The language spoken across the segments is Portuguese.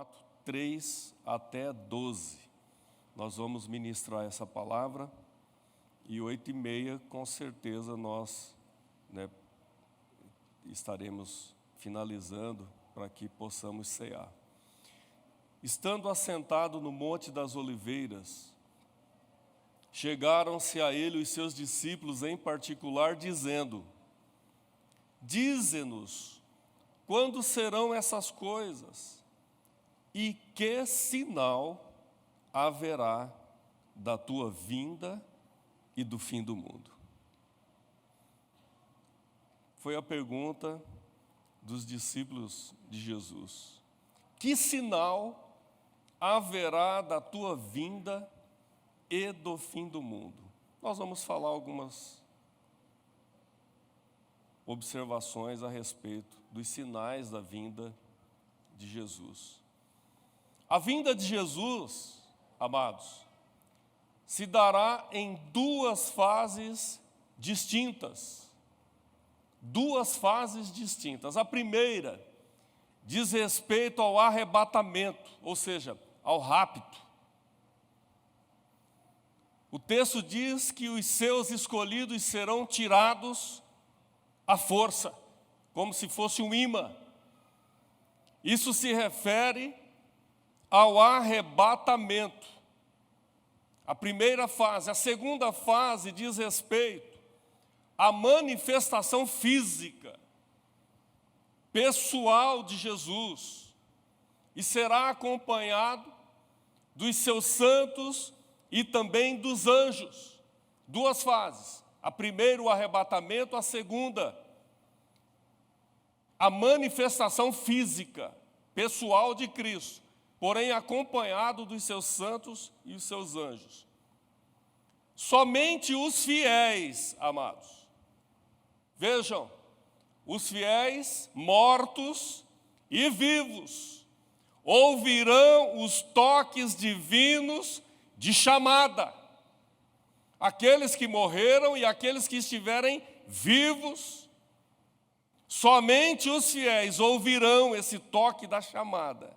24, 3 até 12. Nós vamos ministrar essa palavra e 8h30, com certeza, nós estaremos finalizando para que possamos cear. Estando assentado no Monte das Oliveiras, chegaram-se a ele os seus discípulos em particular, dizendo: Dize-nos, quando serão essas coisas? E que sinal haverá da tua vinda e do fim do mundo? Foi a pergunta dos discípulos de Jesus. Que sinal haverá da tua vinda e do fim do mundo? Nós vamos falar algumas observações a respeito dos sinais da vinda de Jesus. A vinda de Jesus, amados, se dará em duas fases distintas. Duas fases distintas. A primeira diz respeito ao arrebatamento, ou seja, ao rapto. O texto diz que os seus escolhidos serão tirados à força, como se fosse um imã. Isso se refere ao arrebatamento. A primeira fase. A segunda fase diz respeito à manifestação física, pessoal de Jesus, e será acompanhado dos seus santos e também dos anjos. Duas fases. A primeira, o arrebatamento; a segunda, a manifestação física, pessoal de Cristo, porém acompanhado dos seus santos e os seus anjos. Somente os fiéis, amados, vejam, os fiéis mortos e vivos ouvirão os toques divinos de chamada. Aqueles que morreram e aqueles que estiverem vivos, somente os fiéis ouvirão esse toque da chamada.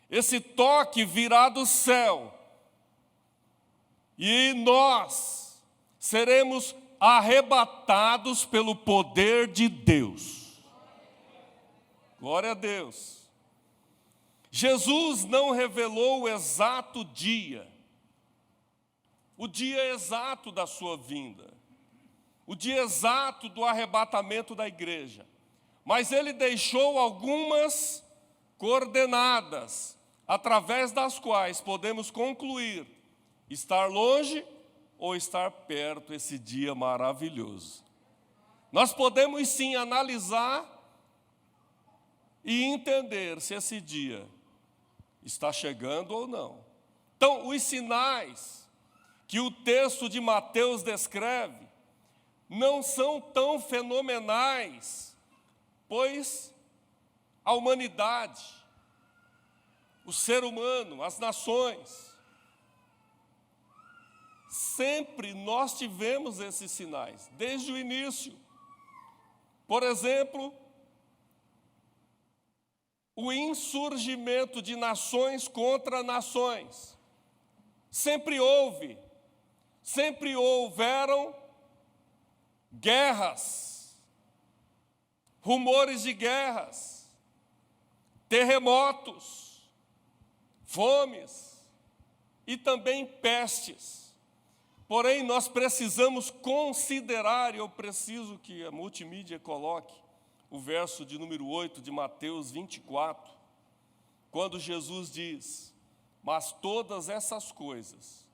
Esse toque virá do céu. E nós seremos arrebatados pelo poder de Deus. Glória a Deus. Jesus não revelou o exato dia, o dia exato da sua vinda, o dia exato do arrebatamento da igreja, mas ele deixou algumas coordenadas, através das quais podemos concluir estar longe ou estar perto esse dia maravilhoso. Nós podemos sim analisar e entender se esse dia está chegando ou não. Então, os sinais que o texto de Mateus descreve não são tão fenomenais, pois a humanidade, o ser humano, as nações, sempre nós tivemos esses sinais, desde o início. Por exemplo, o insurgimento de nações contra nações. Sempre houveram guerras, rumores de guerras, terremotos, fomes e também pestes. Porém, nós precisamos considerar, e eu preciso que a multimídia coloque o verso de número 8 de Mateus 24, quando Jesus diz: mas todas essas coisas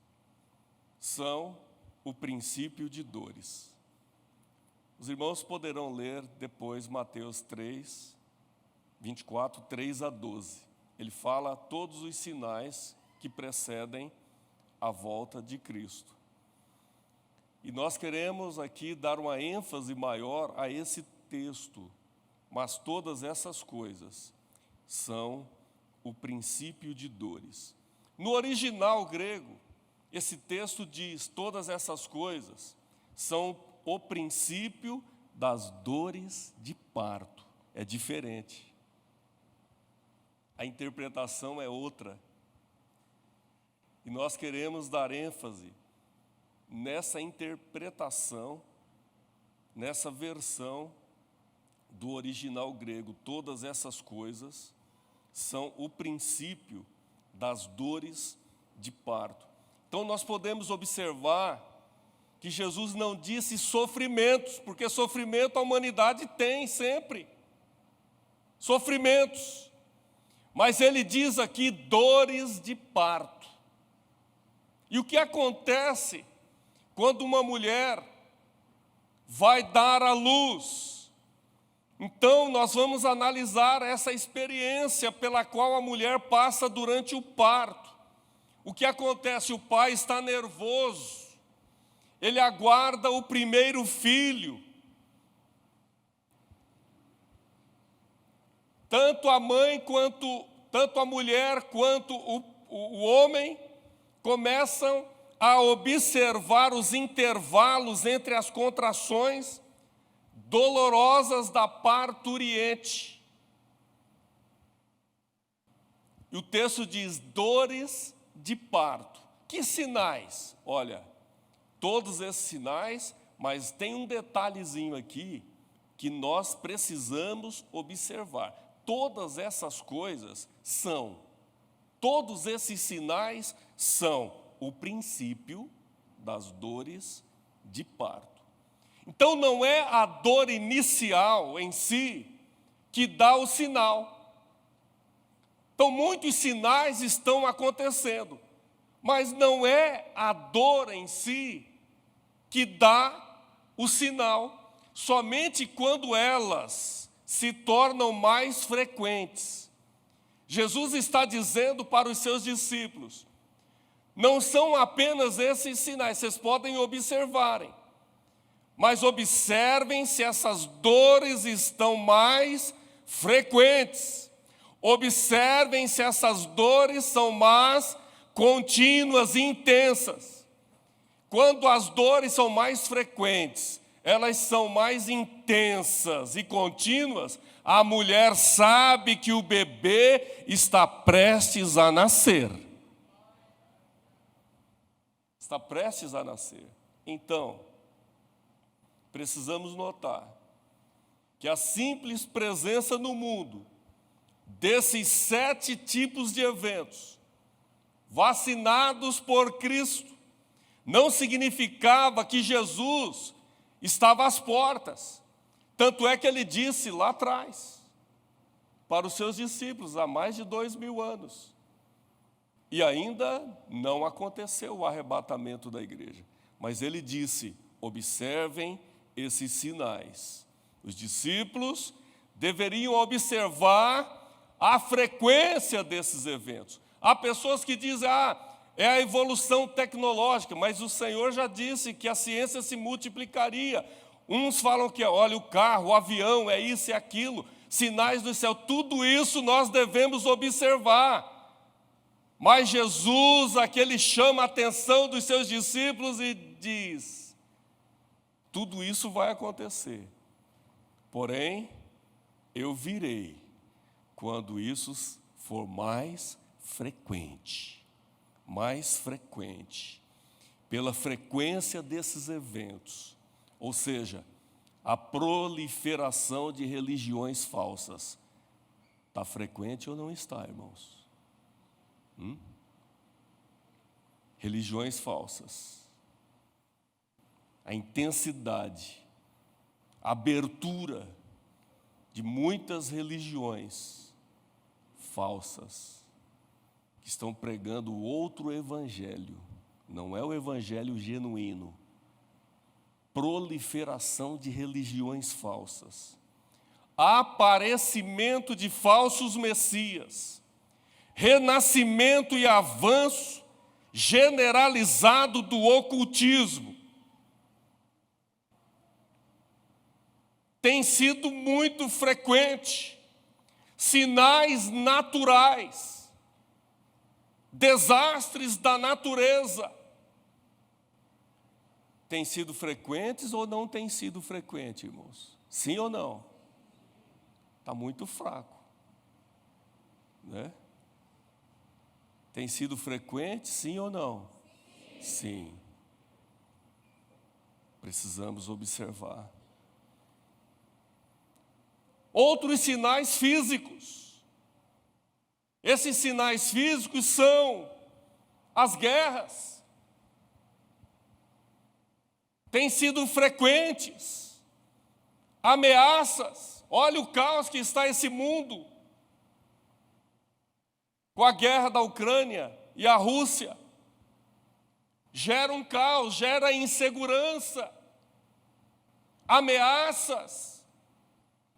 são o princípio de dores. Os irmãos poderão ler depois Mateus 3, 24, 3 a 12. Ele fala todos os sinais que precedem a volta de Cristo. E nós queremos aqui dar uma ênfase maior a esse texto. Mas todas essas coisas são o princípio de dores. No original grego, esse texto diz: todas essas coisas são o princípio das dores de parto. É diferente. a interpretação é outra. E nós queremos dar ênfase nessa interpretação, nessa versão do original grego. Todas essas coisas são o princípio das dores de parto. Então nós podemos observar que Jesus não disse sofrimentos, porque sofrimento a humanidade tem sempre. Sofrimentos. Mas ele diz aqui dores de parto. E o que acontece quando uma mulher vai dar à luz? Então nós vamos analisar essa experiência pela qual a mulher passa durante o parto. O que acontece? O pai está nervoso. Ele aguarda o primeiro filho. Tanto a mãe tanto a mulher quanto o homem começam a observar os intervalos entre as contrações dolorosas da parturiente. E o texto diz dores de parto. Que sinais? Olha, todos esses sinais, mas tem um detalhezinho aqui que nós precisamos observar. Todas essas coisas todos esses sinais são o princípio das dores de parto. Então não é a dor inicial em si que dá o sinal. Então muitos sinais estão acontecendo, mas não é a dor em si que dá o sinal, somente quando elas se tornam mais frequentes. Jesus está dizendo para os seus discípulos, não são apenas esses sinais, vocês podem observarem, mas observem se essas dores estão mais frequentes. Observem se essas dores são mais contínuas e intensas. Quando as dores são mais frequentes, elas são mais intensas e contínuas, a mulher sabe que o bebê está prestes a nascer. Está prestes a nascer. Então, precisamos notar que a simples presença no mundo desses 7 tipos de eventos, vacinados por Cristo, não significava que Jesus estava às portas. Tanto é que ele disse lá atrás, para os seus discípulos, há mais de 2000 anos. E ainda não aconteceu o arrebatamento da igreja. Mas ele disse, observem esses sinais. Os discípulos deveriam observar a frequência desses eventos. Há pessoas que dizem, é a evolução tecnológica, mas o Senhor já disse que a ciência se multiplicaria. Uns falam que, olha, o carro, o avião, é isso e aquilo, sinais do céu, tudo isso nós devemos observar. Mas Jesus, aquele chama a atenção dos seus discípulos e diz, tudo isso vai acontecer, porém, eu virei quando isso for mais frequente, pela frequência desses eventos, ou seja, a proliferação de religiões falsas. Está frequente ou não está, irmãos? Religiões falsas. A intensidade, a abertura de muitas religiões falsas que estão pregando outro evangelho, não é o evangelho genuíno. Proliferação de religiões falsas, aparecimento de falsos messias, renascimento e avanço generalizado do ocultismo. Tem sido muito frequente, sinais naturais, desastres da natureza, têm sido frequentes ou não têm sido frequentes, irmãos? Sim ou não? Está muito fraco. né? Tem sido frequente, sim ou não? Sim. Precisamos observar. Outros sinais físicos. Esses sinais físicos são as guerras. Têm sido frequentes. Ameaças. Olha o caos que está esse mundo. Com a guerra da Ucrânia e a Rússia. Gera um caos, gera insegurança. Ameaças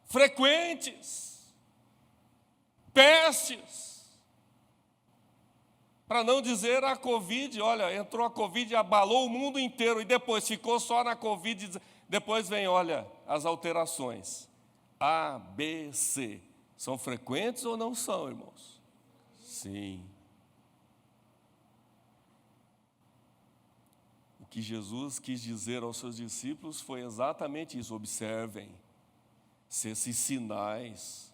frequentes. Pestes. Para não dizer a Covid, olha, entrou a Covid e abalou o mundo inteiro, e depois ficou só na Covid, depois vem, olha, as alterações. A, B, C. São frequentes ou não são, irmãos? Sim. O que Jesus quis dizer aos seus discípulos foi exatamente isso. Observem se esses sinais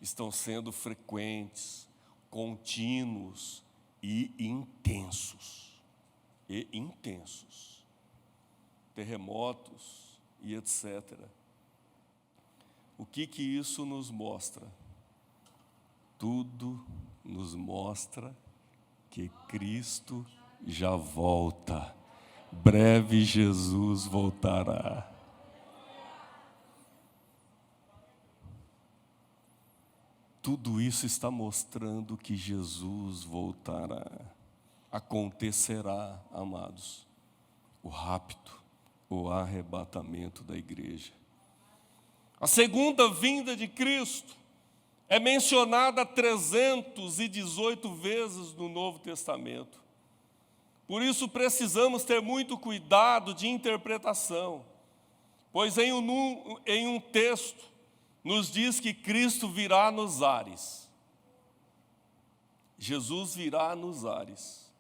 estão sendo frequentes, contínuos e intensos. Terremotos e etc. O que isso nos mostra? Tudo nos mostra que Cristo já volta. Breve Jesus voltará. Tudo isso está mostrando que Jesus voltará. Acontecerá, amados, o rapto, o arrebatamento da igreja. A segunda vinda de Cristo é mencionada 318 vezes no Novo Testamento. Por isso precisamos ter muito cuidado de interpretação, pois em um texto nos diz que Cristo virá nos ares. Jesus virá nos ares.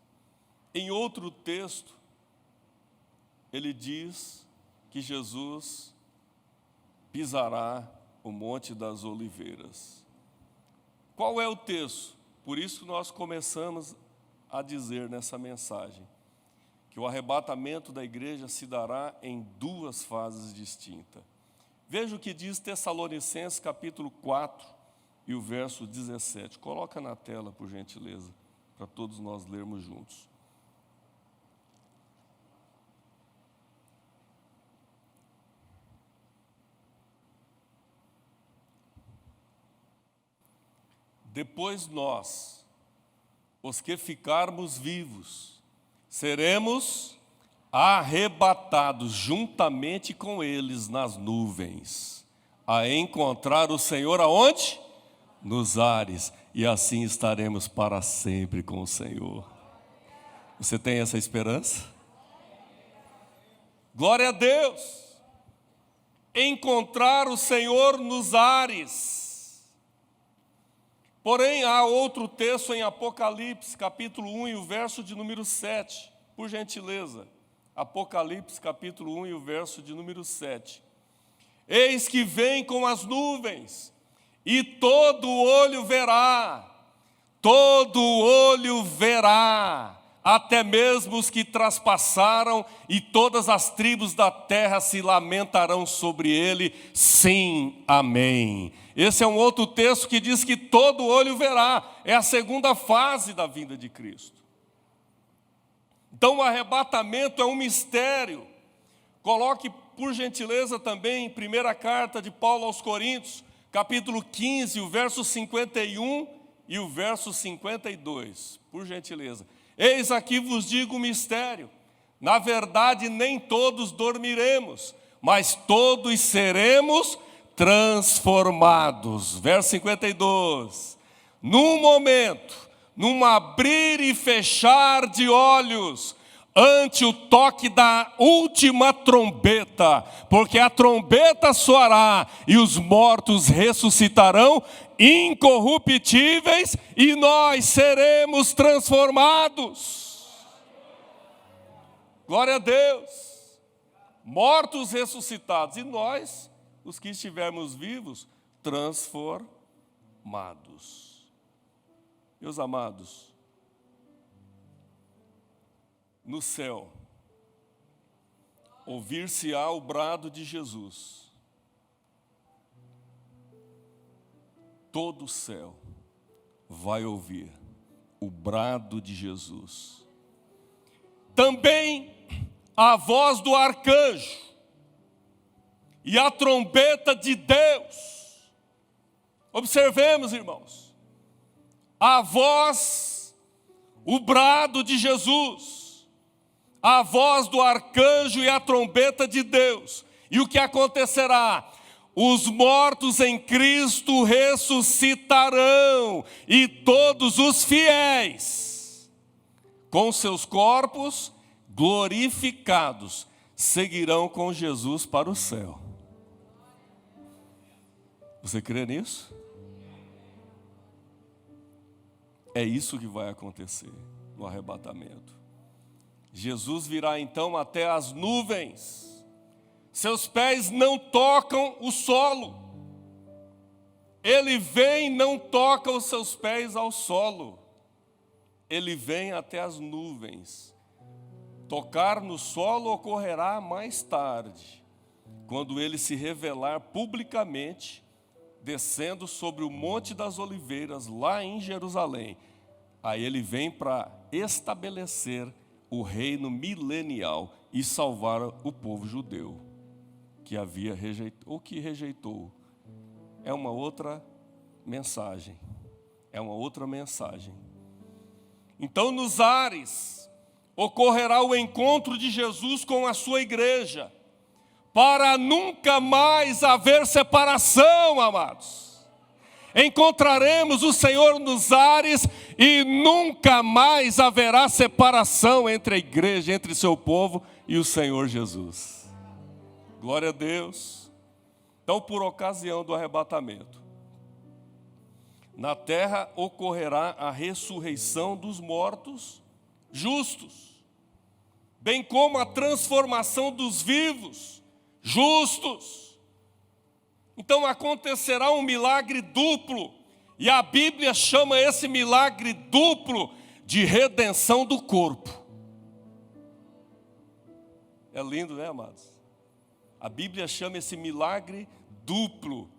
Em outro texto, ele diz que Jesus pisará o Monte das Oliveiras. Qual é o texto? Por isso nós começamos a dizer nessa mensagem que o arrebatamento da igreja se dará em duas fases distintas. Veja o que diz Tessalonicenses capítulo 4 e o verso 17. Coloca na tela, por gentileza, para todos nós lermos juntos. Depois nós, os que ficarmos vivos, seremos arrebatados juntamente com eles nas nuvens, a encontrar o Senhor aonde? Nos ares, e assim estaremos para sempre com o Senhor. Você tem essa esperança? Glória a Deus! Encontrar o Senhor nos ares. Porém, há outro texto em Apocalipse, capítulo 1 e o verso de número 7. Por gentileza, Apocalipse, capítulo 1 e o verso de número 7. Eis que vem com as nuvens, e todo olho verá, até mesmo os que traspassaram, e todas as tribos da terra se lamentarão sobre ele. Sim, amém. Esse é um outro texto que diz que todo olho verá. É a segunda fase da vinda de Cristo. Então o arrebatamento é um mistério. Coloque, por gentileza, também em primeira carta de Paulo aos Coríntios, capítulo 15, o verso 51 e o verso 52. Por gentileza. Eis aqui vos digo um mistério. Na verdade, nem todos dormiremos, mas todos seremos transformados. Verso 52. Num momento, num abrir e fechar de olhos, ante o toque da última trombeta, porque a trombeta soará e os mortos ressuscitarão incorruptíveis e nós seremos transformados. Glória a Deus. Mortos ressuscitados e nós, os que estivermos vivos, transformados. Meus amados, no céu, ouvir-se-á o brado de Jesus. Todo o céu vai ouvir o brado de Jesus. Também a voz do arcanjo e a trombeta de Deus. Observemos, irmãos, a voz, o brado de Jesus, a voz do arcanjo e a trombeta de Deus. E o que acontecerá? Os mortos em Cristo ressuscitarão, e todos os fiéis, com seus corpos glorificados, seguirão com Jesus para o céu. Você crê nisso? É isso que vai acontecer no arrebatamento. Jesus virá então até as nuvens. Seus pés não tocam o solo. Ele vem, não toca os seus pés ao solo. Ele vem até as nuvens. Tocar no solo ocorrerá mais tarde, quando ele se revelar publicamente, descendo sobre o Monte das Oliveiras, lá em Jerusalém. Aí ele vem para estabelecer o reino milenial e salvar o povo judeu, que havia rejeitado, ou que rejeitou. É uma outra mensagem. É uma outra mensagem. Então, nos ares, ocorrerá o encontro de Jesus com a sua igreja, para nunca mais haver separação, amados. Encontraremos o Senhor nos ares e nunca mais haverá separação entre a igreja, entre seu povo e o Senhor Jesus. Glória a Deus. Então, por ocasião do arrebatamento, na terra ocorrerá a ressurreição dos mortos justos, bem como a transformação dos vivos justos. Então acontecerá um milagre duplo, e a Bíblia chama esse milagre duplo de redenção do corpo. É lindo, né, amados? A Bíblia chama esse milagre duplo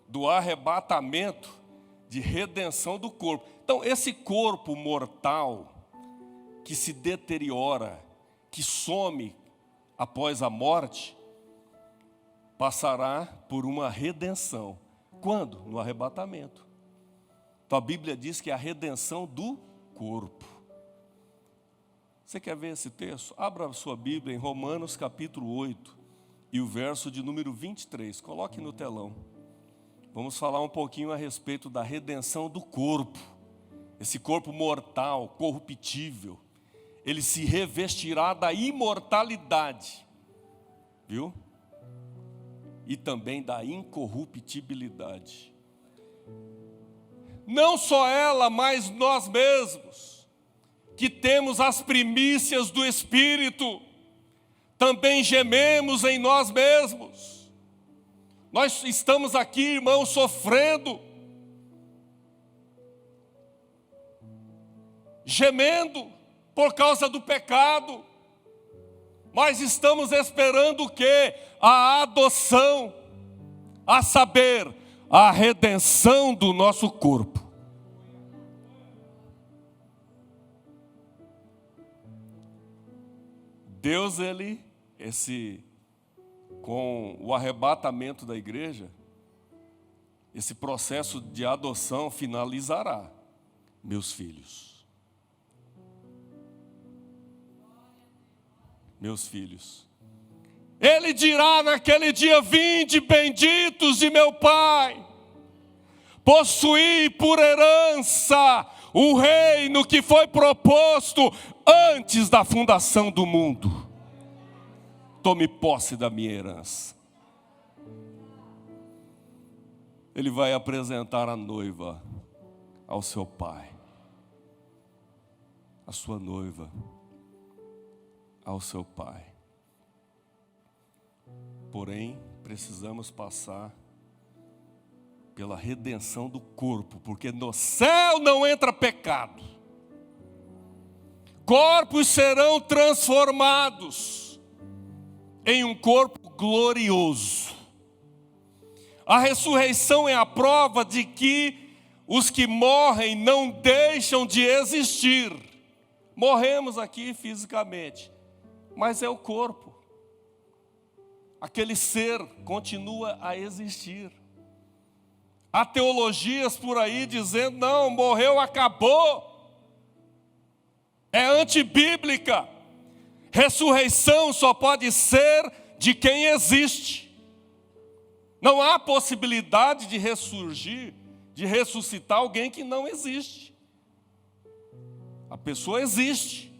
do arrebatamento de redenção do corpo. Então, esse corpo mortal que se deteriora, que some após a morte, passará por uma redenção. Quando? No arrebatamento. Então a Bíblia diz que é a redenção do corpo. Você quer ver esse texto? Abra a sua Bíblia em Romanos capítulo 8 e o verso de número 23. Coloque no telão. Vamos falar um pouquinho a respeito da redenção do corpo. Esse corpo mortal, corruptível, ele se revestirá da imortalidade. Viu? E também da incorruptibilidade. Não só ela, mas nós mesmos, que temos as primícias do Espírito, também gememos em nós mesmos. Nós estamos aqui, irmãos, sofrendo, gemendo por causa do pecado, mas estamos esperando o quê? A adoção, a saber, a redenção do nosso corpo. Deus, com o arrebatamento da igreja, esse processo de adoção finalizará, meus filhos. Meus filhos. Ele dirá naquele dia: vinde benditos de meu Pai, possuí por herança o reino que foi proposto antes da fundação do mundo. Tome posse da minha herança. Ele vai apresentar a noiva ao seu pai, a sua noiva ao seu pai. Porém, precisamos passar pela redenção do corpo, porque no céu não entra pecado. Corpos serão transformados em um corpo glorioso. A ressurreição é a prova de que os que morrem não deixam de existir. Morremos aqui fisicamente, mas é o corpo. Aquele ser continua a existir. Há teologias por aí dizendo, não, morreu, acabou. É antibíblica. Ressurreição só pode ser de quem existe. Não há possibilidade de ressurgir, de ressuscitar alguém que não existe. A pessoa existe.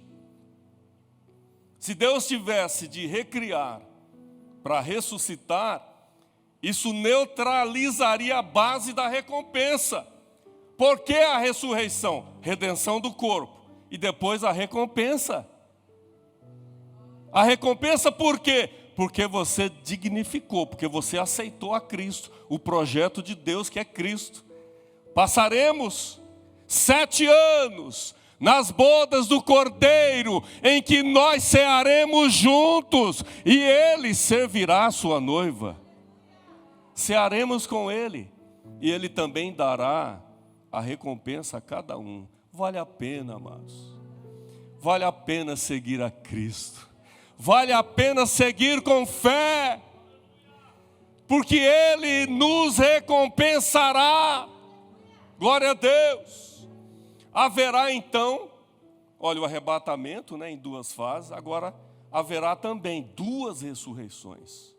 Se Deus tivesse de recriar para ressuscitar, isso neutralizaria a base da recompensa. Por que a ressurreição? Redenção do corpo. E depois a recompensa. A recompensa por quê? Porque você dignificou, porque você aceitou a Cristo, o projeto de Deus que é Cristo. Passaremos 7 anos nas bodas do Cordeiro, em que nós cearemos juntos, e Ele servirá a sua noiva. Cearemos com Ele, e Ele também dará a recompensa a cada um. Vale a pena, amados. Vale a pena seguir a Cristo. Vale a pena seguir com fé, porque Ele nos recompensará. Glória a Deus. Haverá então, olha o arrebatamento, em 2 fases, agora haverá também 2 ressurreições.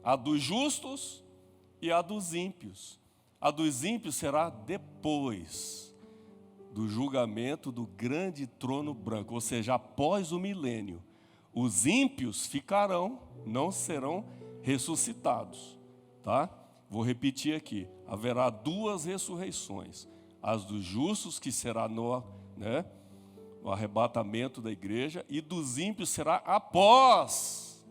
A dos justos e a dos ímpios. A dos ímpios será depois do julgamento do grande trono branco, ou seja, após o milênio. Os ímpios ficarão, não serão ressuscitados, tá? Vou repetir aqui, haverá 2 ressurreições. As dos justos, que será no arrebatamento da igreja, e dos ímpios será após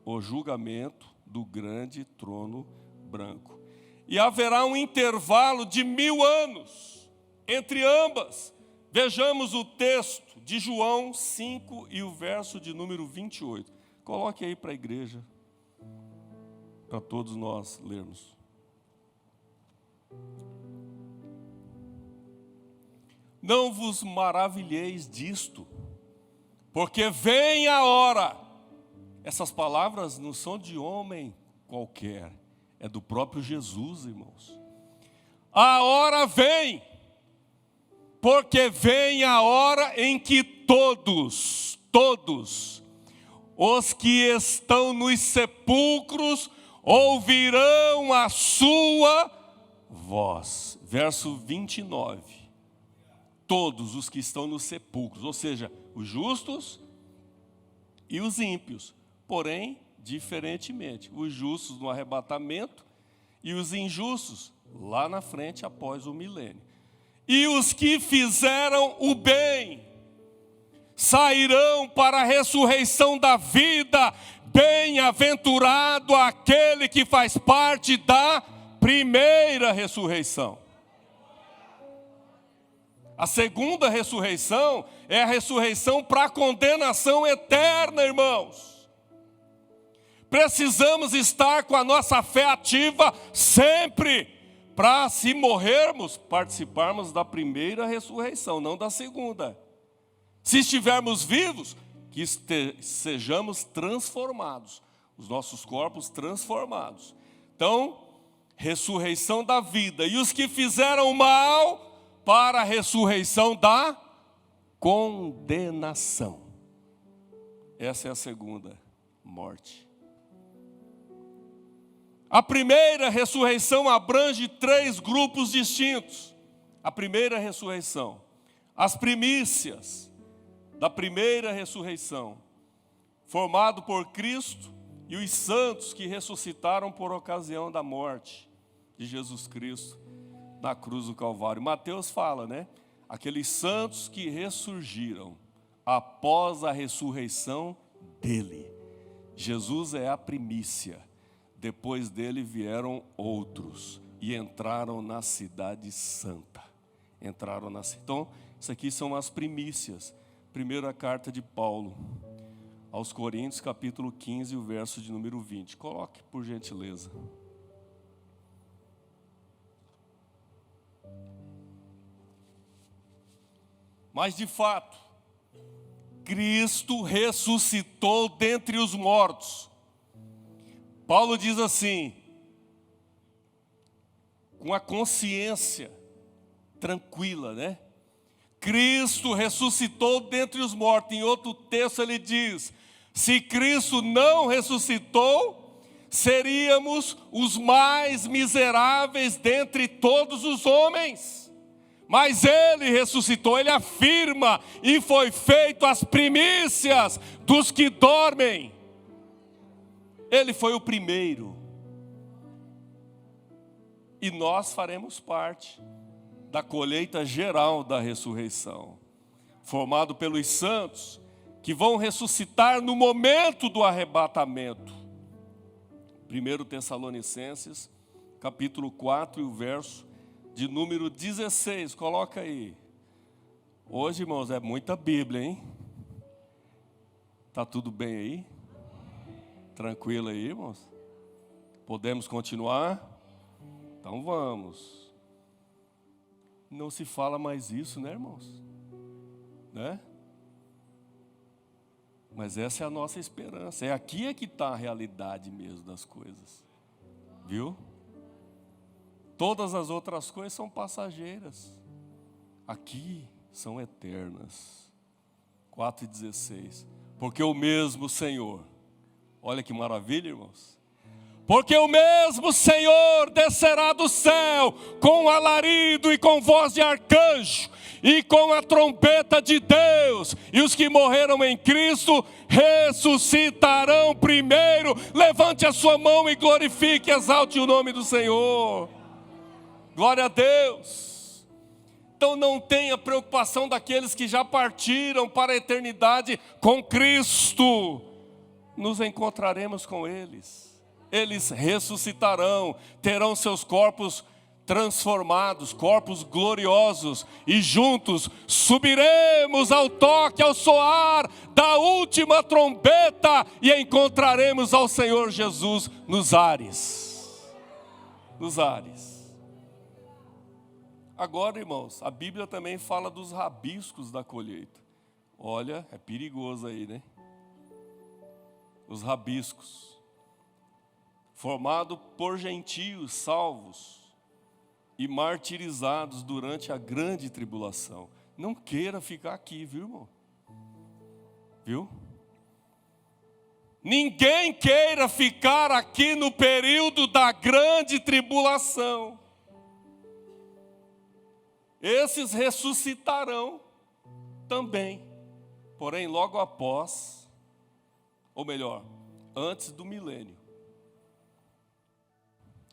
o julgamento do grande trono branco. E haverá um intervalo de 1000 anos entre ambas. Vejamos o texto de João 5 e o verso de número 28. Coloque aí para a igreja, para todos nós lermos. Não vos maravilheis disto, porque vem a hora. Essas palavras não são de homem qualquer, é do próprio Jesus, irmãos. A hora vem, porque vem a hora em que todos os que estão nos sepulcros ouvirão a sua voz. Verso 29. Todos os que estão nos sepulcros, ou seja, os justos e os ímpios, porém, diferentemente, os justos no arrebatamento e os injustos lá na frente após o milênio. E os que fizeram o bem sairão para a ressurreição da vida. Bem-aventurado aquele que faz parte da primeira ressurreição. A segunda ressurreição é a ressurreição para a condenação eterna, irmãos. Precisamos estar com a nossa fé ativa sempre, para, se morrermos, participarmos da primeira ressurreição, não da segunda. Se estivermos vivos, que sejamos transformados, os nossos corpos transformados. Então, ressurreição da vida. E os que fizeram mal, para a ressurreição da condenação. Essa é a segunda morte. A primeira ressurreição abrange 3 grupos distintos. A primeira ressurreição, as primícias da primeira ressurreição, formado por Cristo e os santos que ressuscitaram por ocasião da morte de Jesus Cristo na cruz do Calvário. Mateus fala, aqueles santos que ressurgiram após a ressurreição dele. Jesus é a primícia. Depois dele vieram outros, e entraram na cidade santa. Então, isso aqui são as primícias. Primeira carta de Paulo aos Coríntios, capítulo 15, o verso de número 20. Coloque, por gentileza. Mas, de fato, Cristo ressuscitou dentre os mortos. Paulo diz assim, com a consciência tranquila, né? Cristo ressuscitou dentre os mortos. Em outro texto ele diz, se Cristo não ressuscitou, seríamos os mais miseráveis dentre todos os homens. Mas Ele ressuscitou, Ele afirma, e foi feito as primícias dos que dormem. Ele foi o primeiro. E nós faremos parte da colheita geral da ressurreição, formado pelos santos, que vão ressuscitar no momento do arrebatamento. 1 Tessalonicenses, capítulo 4, e o verso de número 16, coloca aí. Hoje, irmãos, é muita Bíblia, hein? Tá tudo bem aí? Tranquilo aí, irmãos? Podemos continuar? Então vamos. Não se fala mais isso, né, irmãos? Né? Mas essa é a nossa esperança. É aqui é que está a realidade mesmo das coisas. Viu? Todas as outras coisas são passageiras. Aqui são eternas. 4:16. Porque o mesmo Senhor, olha que maravilha, irmãos. Porque o mesmo Senhor descerá do céu com alarido e com voz de arcanjo e com a trombeta de Deus. E os que morreram em Cristo ressuscitarão primeiro. Levante a sua mão e glorifique, exalte o nome do Senhor. Glória a Deus. Então não tenha preocupação daqueles que já partiram para a eternidade com Cristo. Nos encontraremos com eles. Eles ressuscitarão, terão seus corpos transformados, corpos gloriosos, e juntos subiremos ao toque, ao soar da última trombeta, e encontraremos ao Senhor Jesus nos ares. Nos ares. Agora, irmãos, a Bíblia também fala dos rabiscos da colheita. Olha, é perigoso aí, né? Os rabiscos. Formado por gentios salvos e martirizados durante a grande tribulação. Não queira ficar aqui, viu, irmão? Viu? Ninguém queira ficar aqui no período da grande tribulação. Esses ressuscitarão também, porém logo após, ou melhor, antes do milênio.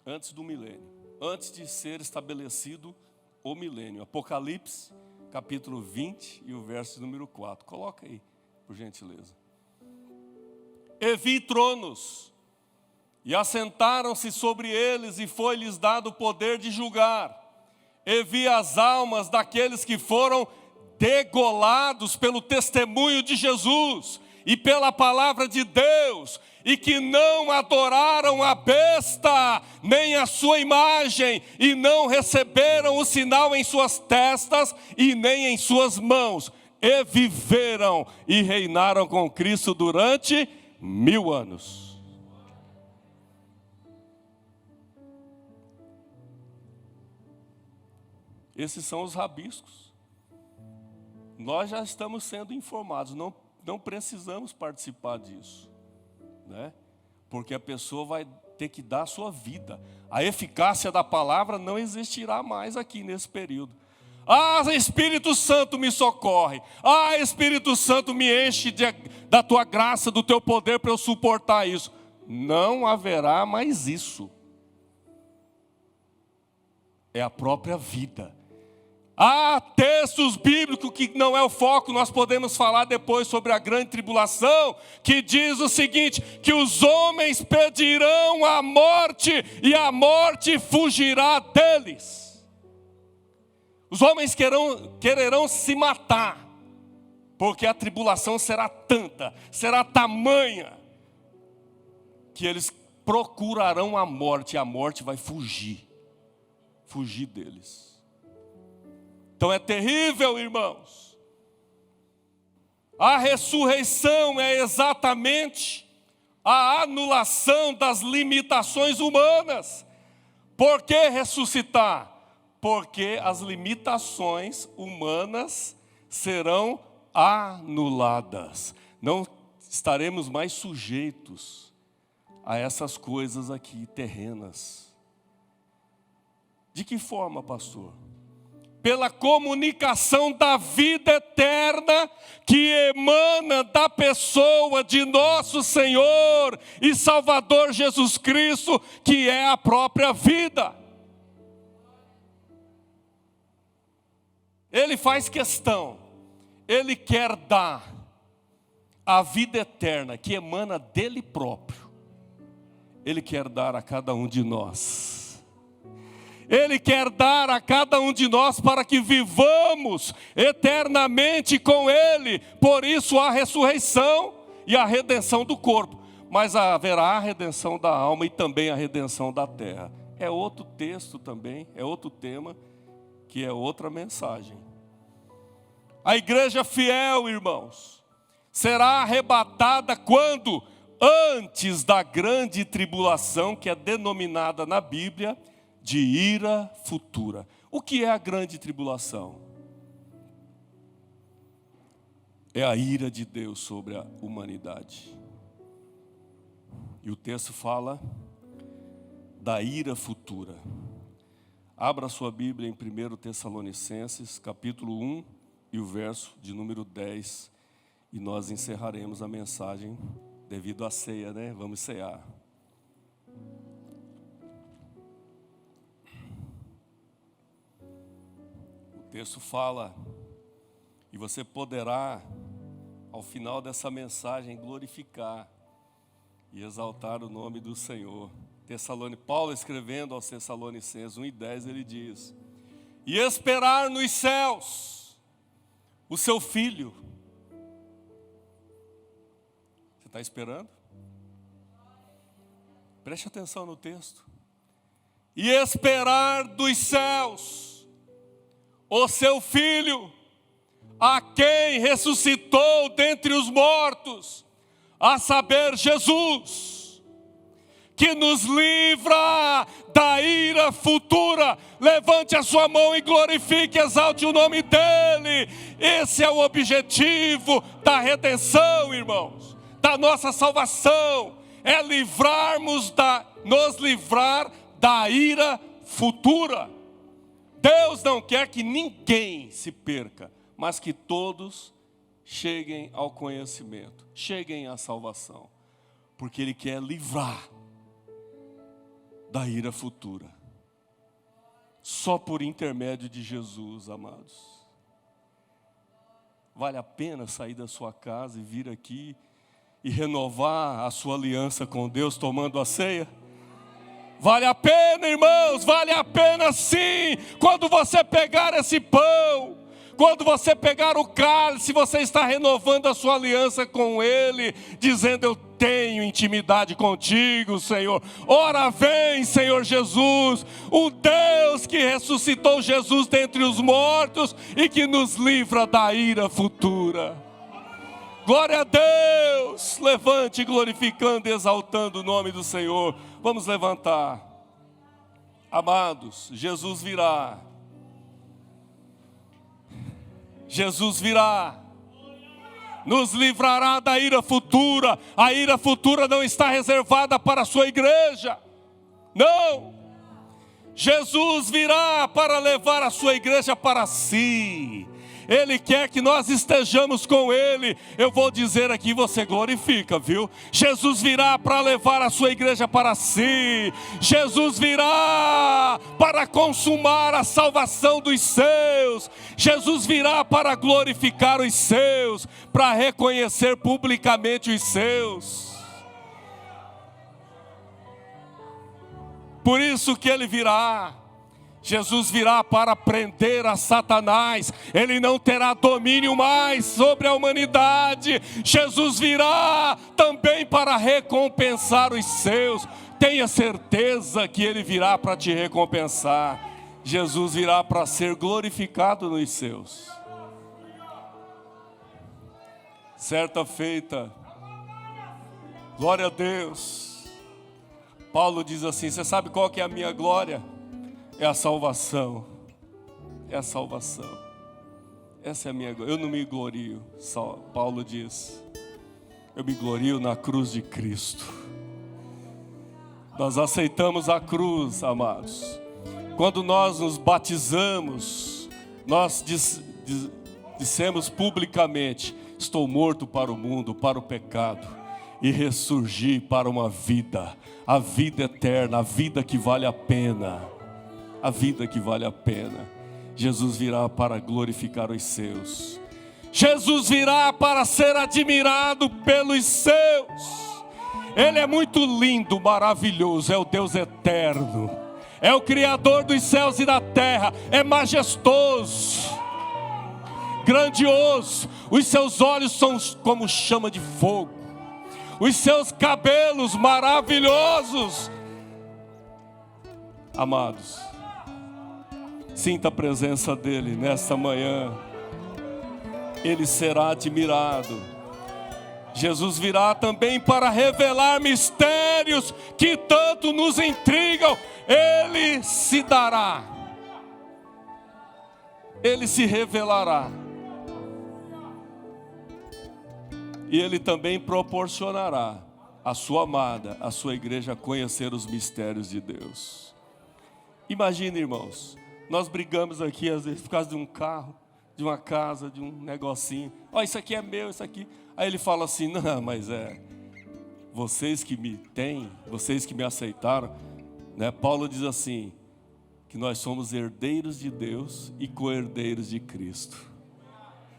Antes do milênio, antes de ser estabelecido o milênio. Apocalipse, capítulo 20 e o verso número 4. Coloca aí, por gentileza. E vi tronos, e assentaram-se sobre eles, e foi-lhes dado o poder de julgar. E vi as almas daqueles que foram degolados pelo testemunho de Jesus e pela palavra de Deus, e que não adoraram a besta, nem a sua imagem, e não receberam o sinal em suas testas e nem em suas mãos, e viveram e reinaram com Cristo durante 1000 anos. Esses são os rabiscos. Nós já estamos sendo informados, não precisamos participar disso, né? Porque a pessoa vai ter que dar a sua vida. A eficácia da palavra não existirá mais aqui nesse período. Ah, Espírito Santo me socorre. Ah, Espírito Santo me enche da tua graça, do teu poder para eu suportar isso. Não haverá mais isso. É a própria vida. Há textos bíblicos que não é o foco, nós podemos falar depois sobre a grande tribulação, que diz o seguinte, que os homens pedirão a morte e a morte fugirá deles. Os homens quererão se matar, porque a tribulação será tanta, será tamanha, que eles procurarão a morte e a morte vai fugir deles. Então é terrível, irmãos. A ressurreição é exatamente a anulação das limitações humanas. Por que ressuscitar? Porque as limitações humanas serão anuladas. Não estaremos mais sujeitos a essas coisas aqui terrenas. De que forma, pastor? Pela comunicação da vida eterna que emana da pessoa de nosso Senhor e Salvador Jesus Cristo, que é a própria vida. Ele faz questão, ele quer dar a vida eterna que emana dele próprio. Ele quer dar a cada um de nós. Ele quer dar a cada um de nós para que vivamos eternamente com Ele. Por isso a ressurreição e a redenção do corpo. Mas haverá a redenção da alma e também a redenção da terra. É outro texto também, é outro tema, que é outra mensagem. A igreja fiel, irmãos, será arrebatada quando? Antes da grande tribulação, que é denominada na Bíblia de ira futura. O que é a grande tribulação? É a ira de Deus sobre a humanidade. E o texto fala da ira futura. Abra sua Bíblia em 1 Tessalonicenses, capítulo 1, e o verso de número 10. E nós encerraremos a mensagem devido à ceia, né? Vamos cear. O texto fala, e você poderá, ao final dessa mensagem, glorificar e exaltar o nome do Senhor. Paulo escrevendo aos Tessalonicenses 1:10, ele diz: e esperar nos céus o seu filho. Você está esperando? Preste atenção no texto. E esperar dos céus o seu filho, a quem ressuscitou dentre os mortos, a saber, Jesus, que nos livra da ira futura. Levante a sua mão e glorifique, exalte o nome dEle. Esse é o objetivo da redenção, irmãos, da nossa salvação, é nos livrar da ira futura. Deus não quer que ninguém se perca, mas que todos cheguem ao conhecimento, cheguem à salvação, porque Ele quer livrar da ira futura, só por intermédio de Jesus, amados. Vale a pena sair da sua casa e vir aqui e renovar a sua aliança com Deus tomando a ceia? Vale a pena, irmãos, vale a pena sim. Quando você pegar esse pão, quando você pegar o cálice, você está renovando a sua aliança com Ele, dizendo: eu tenho intimidade contigo, Senhor. Ora vem, Senhor Jesus, o Deus que ressuscitou Jesus dentre os mortos e que nos livra da ira futura. Glória a Deus. Levante glorificando e exaltando o nome do Senhor. Vamos levantar. Amados, Jesus virá. Jesus virá. Nos livrará da ira futura. A ira futura não está reservada para a sua igreja. Não. Jesus virá para levar a sua igreja para si. Ele quer que nós estejamos com Ele. Eu vou dizer aqui, você glorifica, viu? Jesus virá para levar a sua igreja para si. Jesus virá para consumar a salvação dos seus. Jesus virá para glorificar os seus, para reconhecer publicamente os seus. Por isso que Ele virá. Jesus virá para prender a Satanás. Ele não terá domínio mais sobre a humanidade. Jesus virá também para recompensar os seus. Tenha certeza que Ele virá para te recompensar. Jesus virá para ser glorificado nos seus. Certa feita, glória a Deus, Paulo diz assim: você sabe qual que é a minha glória? É a salvação. É a salvação. Essa é a minha glória. Eu não me glorio, Paulo diz. Eu me glorio na cruz de Cristo. Nós aceitamos a cruz, amados. Quando nós nos batizamos, nós dissemos publicamente: estou morto para o mundo, para o pecado, e ressurgi para uma vida, a vida eterna, a vida que vale a pena, a vida que vale a pena. Jesus virá para glorificar os seus. Jesus virá para ser admirado pelos seus. Ele é muito lindo, maravilhoso, é o Deus eterno, é o Criador dos céus e da terra, é majestoso, grandioso. Os seus olhos são como chama de fogo, os seus cabelos maravilhosos. Amados, sinta a presença dEle nesta manhã. Ele será admirado. Jesus virá também para revelar mistérios que tanto nos intrigam. Ele se dará, Ele se revelará. E Ele também proporcionará a sua amada, a sua igreja, a conhecer os mistérios de Deus. Imagina, irmãos, nós brigamos aqui às vezes por causa de um carro, de uma casa, de um negocinho. Ó, isso aqui é meu, isso aqui. Aí Ele fala assim: não, mas vocês que me têm, vocês que me aceitaram, né? Paulo diz assim, que nós somos herdeiros de Deus e co-herdeiros de Cristo.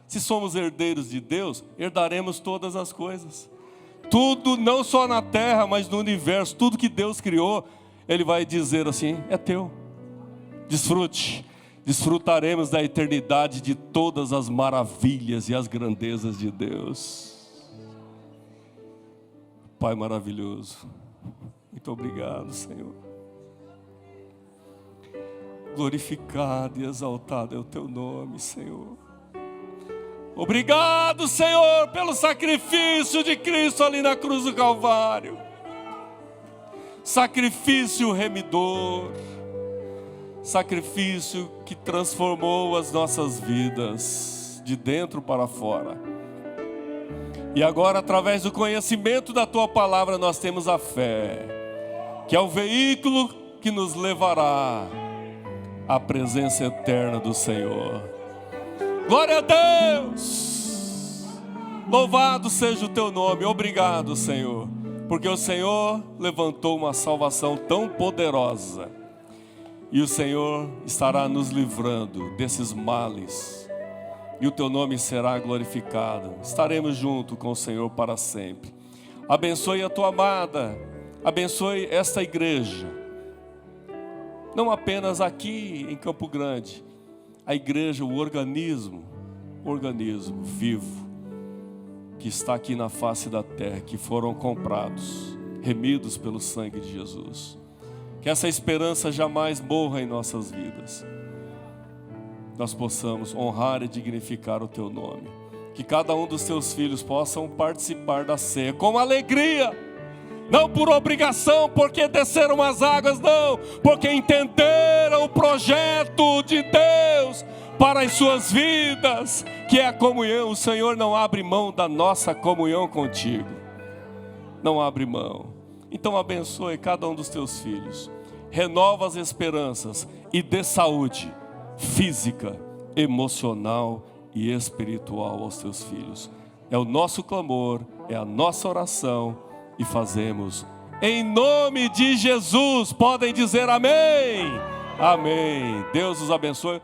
Se somos herdeiros de Deus, herdaremos todas as coisas. Tudo, não só na terra, mas no universo, tudo que Deus criou, Ele vai dizer assim: é teu. Desfrute. Desfrutaremos da eternidade de todas as maravilhas e as grandezas de Deus. Pai maravilhoso, muito obrigado, Senhor. Glorificado e exaltado é o Teu nome, Senhor. Obrigado, Senhor, pelo sacrifício de Cristo ali na cruz do Calvário. Sacrifício remidor. Sacrifício que transformou as nossas vidas de dentro para fora. E agora, através do conhecimento da Tua palavra, nós temos a fé, que é o veículo que nos levará à presença eterna do Senhor. Glória a Deus! Louvado seja o Teu nome. Obrigado, Senhor, porque o Senhor levantou uma salvação tão poderosa. E o Senhor estará nos livrando desses males. E o Teu nome será glorificado. Estaremos junto com o Senhor para sempre. Abençoe a Tua amada. Abençoe esta igreja. Não apenas aqui em Campo Grande. A igreja, o organismo vivo, que está aqui na face da terra, que foram comprados, remidos pelo sangue de Jesus. Que essa esperança jamais morra em nossas vidas. Nós possamos honrar e dignificar o Teu nome. Que cada um dos Teus filhos possam participar da ceia com alegria. Não por obrigação, porque desceram as águas, não. Porque entenderam o projeto de Deus para as suas vidas, que é a comunhão. O Senhor não abre mão da nossa comunhão contigo. Não abre mão. Então abençoe cada um dos Teus filhos. Renova as esperanças e dê saúde física, emocional e espiritual aos teus filhos. É o nosso clamor, é a nossa oração, e fazemos em nome de Jesus. Podem dizer amém? Amém. Deus os abençoe.